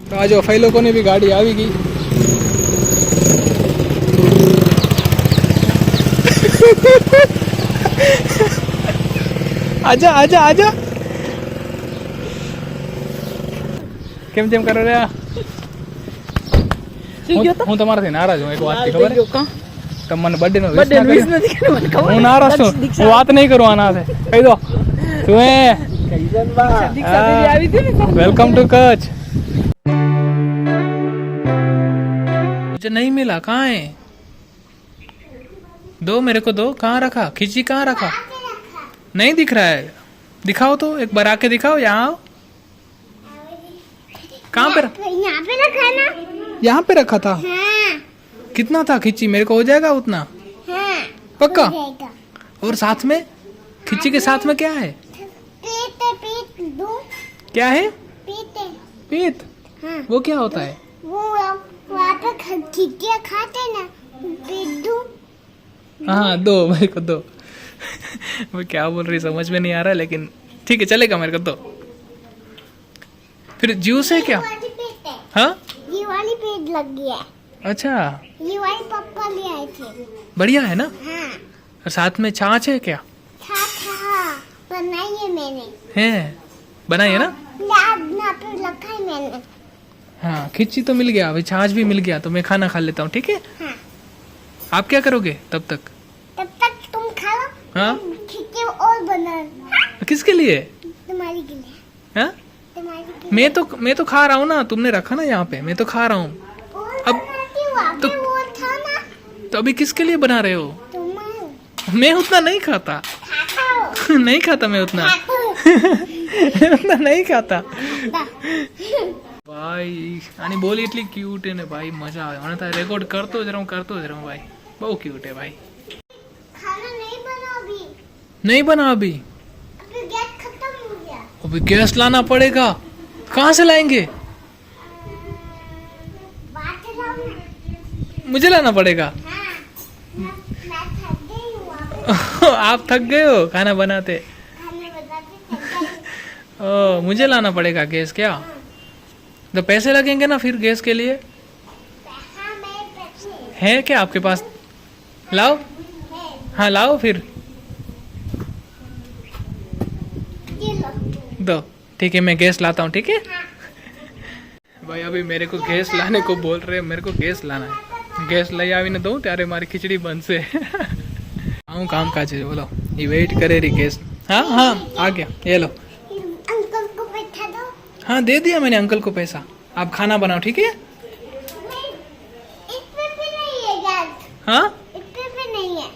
તો આ જો ફઈ લોકોની બી ગાડી આવી ગઈ. આજા આજા આજા. કેમ તેમ કરો રે? હું તમારાથી નારાજ હું. એક વાત ખબર તમે મને બર્થડે નો વિશ નથી કર્યો. હું નારાજ છું. હું વાત નહીં કરું આના સાથે. કહી દો તું वेलकम टू कच्छ. मुझे नहीं मिला. कहाँ है? दो मेरे को दो. कहाँ रखा? खिची कहाँ रखा? नहीं दिख रहा है. दिखाओ तो एक बार आके दिखाओ. यहाँ आओ. कहाँ पे? यहाँ पे रखा ना. यहाँ पे रखा था. हाँ. कितना था खिची? मेरे को हो जाएगा उतना? हाँ. पक्का? और साथ में खिची के साथ में क्या है? पीत दो. क्या है? पीत. हाँ. वो क्या होता है? वो वहाँ पे खिचिया खाते ना. पीत दो. हाँ दो मेरे को दो. वो क्या बोल रही समझ में नहीं आ रहा लेकिन ठीक है चलेगा मेरे को दो. फिर जूस है क्या? हाँ ये वाली पेट लग गया. अच्छा ये वाली पापा ले आए थे. बढ़िया है ना. हाँ. और साथ में छाछ है क्या? छाछ बनाई है मैंने. है बनाई है ना. ना पे रखा है मैंने. हाँ खिची तो मिल गया. अभी छाछ भी मिल गया तो मैं खाना खा लेता हूँ. ठीक है. हाँ. आप क्या करोगे तब तक? तुम खा लो. हाँ खिची और बना. किसके लिए? तुम्हारी के लिए. हाँ मैं तो खा रहा हूँ ना. तुमने रखा ना यहाँ पे. मैं तो खा रहा हूँ. अब तो अभी किसके लिए बना रहे हो? मैं उतना नहीं खाता. नहीं खाता मैं उतना. उतना नहीं खाता. ભાઈ આની બોલી એટલી ક્યુટ હે ને ભાઈ મજા આવે. મને તો રેકોર્ડ કરતો જ રહું ભાઈ. બહુ ક્યુટ है भाई. खाना नहीं बना अभी. अभी गैस खत्म हो गया. अभी गैस लाना पड़ेगा. कहाँ से लाएंगे? मुझे लाना पड़ेगा. आप थक गए हो खाना बनाते. ओ मुझे लाना पड़ेगा गैस क्या? तो पैसे लगेंगे ना फिर गैस के लिए. है क्या आपके पास? लाओ. हाँ लाओ फिर दो. ठीक है मैं गैस लाता हूँ. ठीक है भाई अभी मेरे को गैस लाने को बोल रहे हैं. मेरे को गैस लाना है. गैस લઈ આવીને દઉં ત્યારે મારી ખીચડી બનશે. આવું કામ કાજ છે. બોલો ये वेट करे रही गैस. हाँ हाँ आ गया. ये लो. अंकल को पैसा दो. हाँ दे दिया मैंने अंकल को पैसा. आप खाना बनाओ. ठीक है. हाँ नहीं है.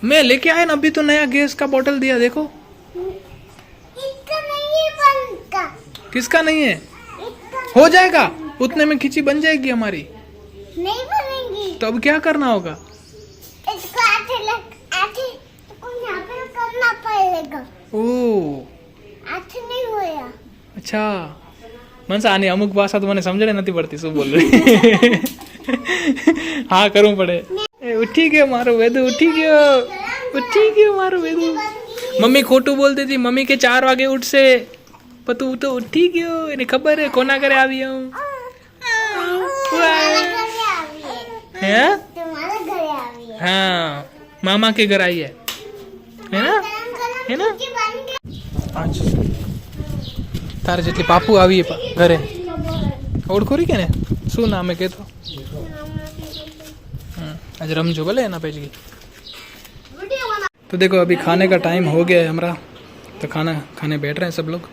मैं लेके आया ना. अभी तो नया गैस का बोतल दिया. देखो इसका नहीं है. बनका. किसका नहीं है? हो जाएगा. उतने में खिची बन जाएगी हमारी. नहीं बनेगी. तो अब क्या करना होगा? इसको आटे यहाँ पे करना पड़ेगा. ओ आटे नहीं होया. अच्छा मनसा आनी अमुक भाषा तो मैंने समझने नहीं पड़ती. શું બોલ રહી? हाँ करવું પડે. ઉઠી ગયો મારો વેદુ. ઉઠી ગયો મારો વેદુ. મમ્મી ખોટું બોલતી હતી. મમ્મી કે 4 વાગે ઉઠશે પણ તું તો ઉઠી ગયો. એને ખબર હે કોના ઘરે આવી હું. है? तुम्हारे घर आई है. हाँ मामा के घर आई है ना. आज तारे જેટલી પાપુ આવી ઘરે. ઓળખો રી કે ને શું નામ હે કે તો. आज रमजो भले ना पेज गई. तो देखो अभी खाने का टाइम हो गया है हमारा. तो खाना खाने बैठ रहे हैं सब लोग.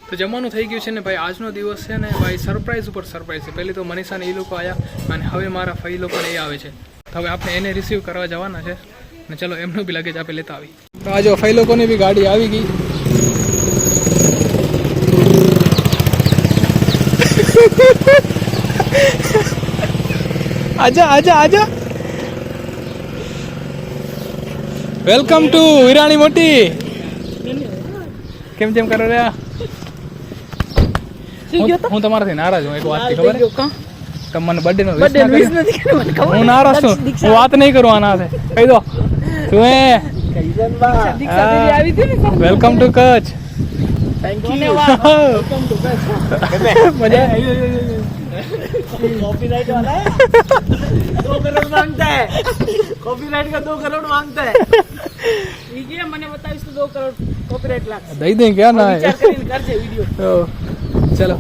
તો જમવાનું થઈ ગયું છે ને ભાઈ. આજનો દિવસ છે ને ભાઈ સરપ્રાઈઝ ઉપર સરપ્રાઈઝ છે. પહેલી તો મનીષાને એ લોકો આવ્યા અને હવે મારા ફઈ લોકો એ આવે છે. તો હવે આપણે એને રિસીવ કરવા જવાના છે ને ચલો એમનું બી લગેજ આપણે લેતા આવી. તો આ જો ફઈ લોકોની બી ગાડી આવી ગઈ. આજા આજા આજા. વેલકમ ટુ વિરાણી મોટી. કેમ જેમ કરો રહ્યા? હું તમારાથી નારાજ હું. એક વાત ખબર તમે મને બર્થડે નો વિશ નથી કર્યો. હું નારાજ છું. હું વાત નહીં કરું આના સાથે. કહી દો તું welcome to Kutch. Thank you. મજા આવી. कॉपीराइट वाला है 2 करोड़ मांगता है कॉपीराइट का 2 करोड़ मांगता है ठीक है मैंने बताया इसको 2 करोड़ कॉपीराइट लाख दई दें क्या ना विचार કરીને કરજે વિડિયો चलो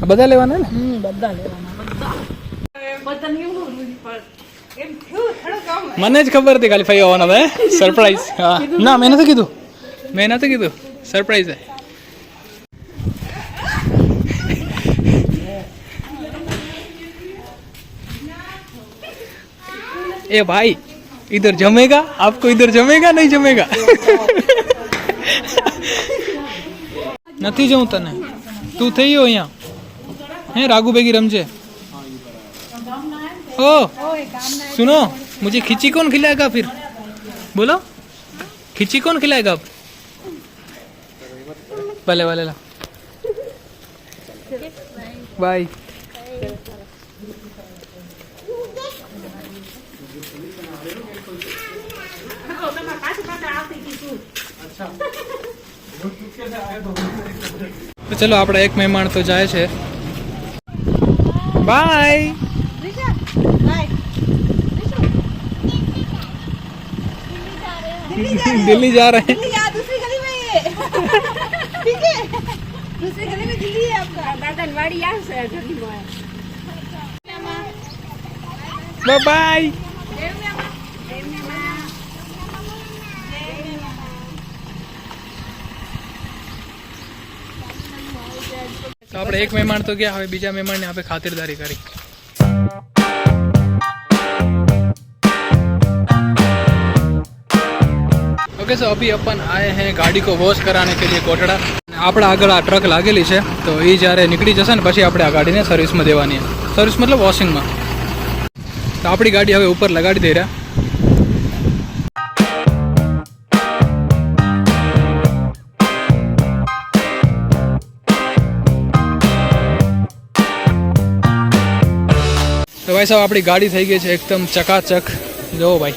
બધા લેવાના ને બધા લેવાના બધા નિયમનું પણ એમ થયું થોડો કામ મને જ ખબર હતી ખાલી ફાઈ આવવાના હતા સરપ્રાઈઝ હા ના મેં નથી કીધું સરપ્રાઈઝ है ए भाई इधर जमेगा आपको इधर जमेगा नहीं जमेगा નથી જવું તને તું થઈ ગયો અહીંયા હે राघू बेगी रमजे ओ सुनो मुझे खिची कौन खिलाएगा फिर बोलो खिची कौन खिलाएगा अब भले भले ला बाय तो चलो આપણે એક મહેમાન તો જાય છે बाय दिल्ली जा रहे हैं दूसरी गली में ठीक है दूसरी गली में दिल्ली है आपका दादनवाड़ी यहाँ से गली में बाय बाय तो આપણે એક મહેમાન તો ગયા હવે બીજા મહેમાનને આપણે ખાતરદારી કરી ओके सो अभी अपन आए हैं गाड़ी को वॉश कराने के लिए कोटड़ा આપણે આગળ આ ટ્રક લાગેલી છે તો એ જ્યારે નીકળી જશે ને પછી આપણે આ ગાડીને સર્વિસમાં દેવાની છે સર્વિસ મતલબ વોશિંગમાં તો આપણી ગાડી હવે ઉપર લગાડી દઈ રહ્યા तो भाई साहब अपनी गाड़ी थी गई है एकदम चकाचक जो भाई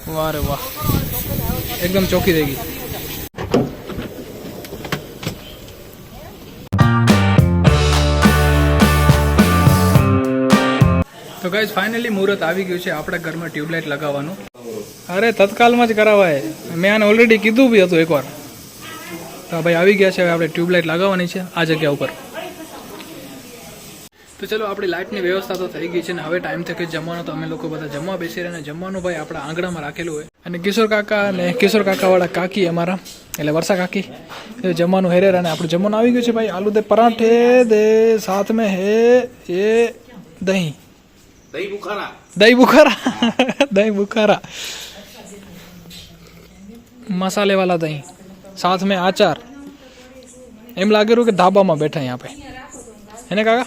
वाह रे वाह एकदम चौकी देगी तो गाइस फाइनली मुहूर्त આવી ગયું છે આપણા ઘરમાં ટ્યુબલાઇટ લગાવવાનું અરે તત્કાલમાં જ કરાવાય મેં આને ઓલરેડી કીધું બી હતું એકવાર તો ભાઈ આવી ગયા છે હવે આપણે ટ્યુબલાઇટ લગાવવાની છે આ જગ્યા ઉપર તો ચલો આપણી લાઇટની વ્યવસ્થા તો થઈ ગઈ છે ને હવે ટાઈમ થઈ ગયો જમવાનો તો અમે લોકો બધા જમવા બેસી રહ્યા ને જમવાનું ભાઈ આપણા આંગણામાં રાખેલું હોય અને કિશોર કાકાવાળા કાકી અમારા એટલે વર્ષા કાકી એ જમવાનું હેરે અને આપણું જમવાનું આવી ગયું છે ભાઈ આલુ દે પરાઠે દે સાથ में है ये दही बुखारा मसाले वाला दही साथ में आचार एम लागे रू के ढाबा में बैठा यहाँ पे है ना काका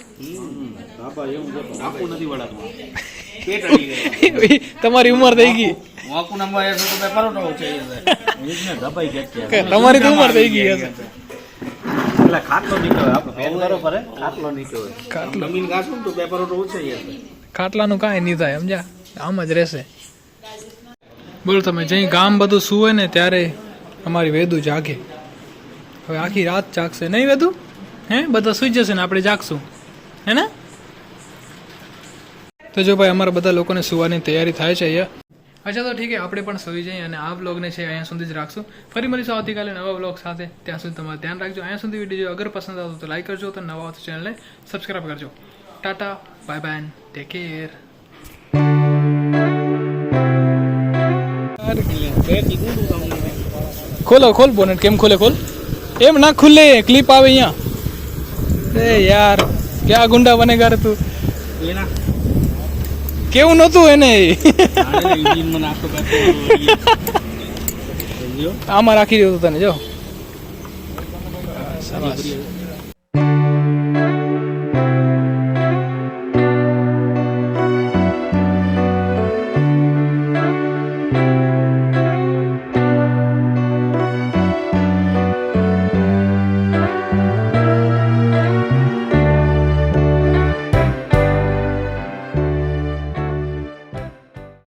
તમારી ઉંમર થઈ ગઈ તમારી તો ઉંમર થઈ ગઈ હશે ખાટલાનું કાંઈ નહીં થાય સમજ્યા આમ જ રહેશે બોલો તમે જઈ ગામ બધું સુવે ને ત્યારે અમારી વેદુ જાગે હવે આખી રાત જાગશે નહીં વેદુ હે બધા સુઈ જશે ને આપણે જાગશું હે ને તો જો ભાઈ અમારા બધા લોકોને સુવાની તૈયારી થાય છે અહીંયા અચ્છા તો ઠીક છે આપણે પણ સુઈ જઈએ અને આ વ્લોગને છે અહીંયા સુધી જ રાખશું ફરી મળીશું આવતીકાલે નવા વ્લોગ સાથે ત્યાં સુધી તમારે ધ્યાન રાખજો અહીંયા સુધી વિડીયો અગર પસંદ આવતો તો લાઈક કરજો તો નવા આવતો ચેનલને સબસ્ક્રાઈબ કરજો Tata bye bye take care ખોલ બોનેટ કેમ ખોલે ખોલ એમ ના ખુલે ક્લિપ આવે અહીંયા અરે યાર ક્યાં ગુંડા બનેગા રે તું કેવું નહોતું એને આમાં રાખી દીધું તને જો સરસ